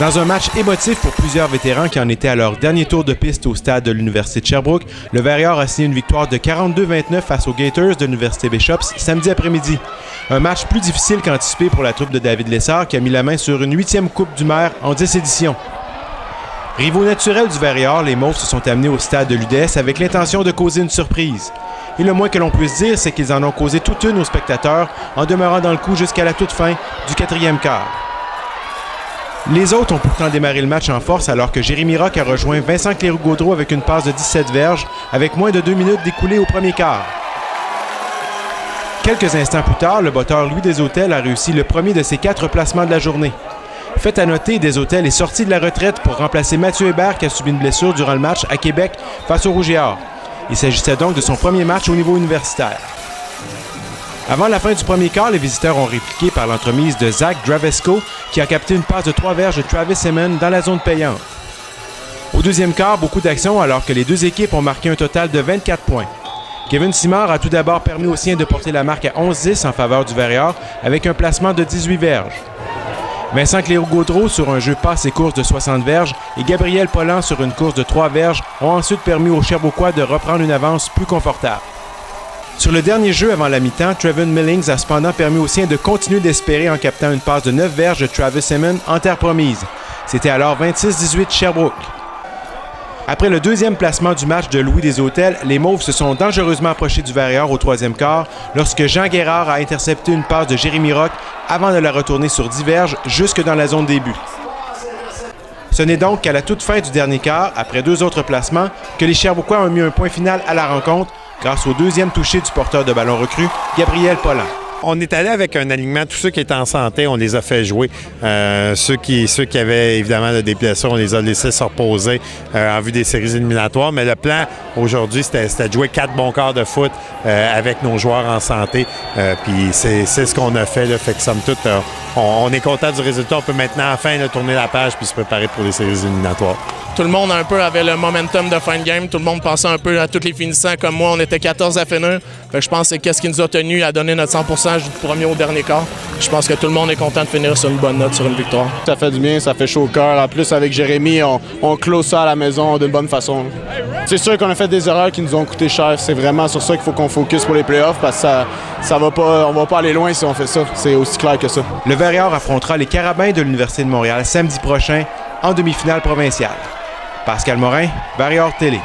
Dans un match émotif pour plusieurs vétérans qui en étaient à leur dernier tour de piste au stade de l'Université de Sherbrooke, le Warrior a signé une victoire de 42-29 face aux Gators de l'Université Bishops samedi après-midi. Un match plus difficile qu'anticipé pour la troupe de David Lessard qui a mis la main sur une 8e Coupe du Maire en 10 éditions. Rivaux naturels du Warrior, les Mauves se sont amenés au stade de l'UDS avec l'intention de causer une surprise. Et le moins que l'on puisse dire, c'est qu'ils en ont causé toute une aux spectateurs en demeurant dans le coup jusqu'à la toute fin du 4e quart. Les autres ont pourtant démarré le match en force alors que Jérémy Rock a rejoint Vincent Cléroux-Gaudreau avec une passe de 17 verges avec moins de 2 minutes d'écoulées au premier quart. Quelques instants plus tard, le botteur Louis Deshôtels a réussi le premier de ses 4 placements de la journée. Fait à noter, Deshôtels est sorti de la retraite pour remplacer Mathieu Hébert qui a subi une blessure durant le match à Québec face au Rouge et Or. Il s'agissait donc de son premier match au niveau universitaire. Avant la fin du premier quart, les visiteurs ont répliqué par l'entremise de Zach Dravesco qui a capté une passe de 3 verges de Travis Seaman dans la zone payante. Au deuxième quart, beaucoup d'action alors que les deux équipes ont marqué un total de 24 points. Kevin Simard a tout d'abord permis aux siens de porter la marque à 11-10 en faveur du Warrior avec un placement de 18 verges. Vincent Cléroux-Gaudreau sur un jeu passe et course de 60 verges et Gabriel Pollan sur une course de 3 verges ont ensuite permis aux Sherbrookeois de reprendre une avance plus confortable. Sur le dernier jeu avant la mi-temps, Trevin Millings a cependant permis aux siens de continuer d'espérer en captant une passe de 9 verges de Travis Seaman en terre promise. C'était alors 26-18 Sherbrooke. Après le deuxième placement du match de Louis Deshôtels, les Mauves se sont dangereusement approchés du Warrior au troisième quart lorsque Jean Guérard a intercepté une passe de Jérémy Rock avant de la retourner sur 10 verges jusque dans la zone des buts. Ce n'est donc qu'à la toute fin du dernier quart, après 2 autres placements, que les Sherbrookeois ont mis un point final à la rencontre grâce au deuxième touché du porteur de ballon recru, Gabriel Pollan. On est allé avec un alignement, tous ceux qui étaient en santé, on les a fait jouer. Ceux qui avaient évidemment des blessures, on les a laissés se reposer en vue des séries éliminatoires. Mais le plan aujourd'hui, c'était de jouer 4 bons quarts de foot avec nos joueurs en santé. Puis c'est ce qu'on a fait. Là, fait que somme toute, on est content du résultat. On peut maintenant enfin tourner la page puis se préparer pour les séries éliminatoires. Tout le monde un peu avait le momentum de fin de game. Tout le monde pensait un peu à tous les finissants comme moi. On était 14 à finir. Je pense que c'est qu'est-ce qui nous a tenus à donner notre 100% du premier au dernier quart. Je pense que tout le monde est content de finir sur une bonne note, sur une victoire. Ça fait du bien, ça fait chaud au cœur. En plus, avec Jérémy, on close ça à la maison d'une bonne façon. C'est sûr qu'on a fait des erreurs qui nous ont coûté cher. C'est vraiment sur ça qu'il faut qu'on focus pour les playoffs parce que ça va pas, on va pas aller loin si on fait ça. C'est aussi clair que ça. Le Warrior affrontera les Carabins de l'Université de Montréal samedi prochain en demi-finale provinciale. Pascal Morin, Warrior Télé.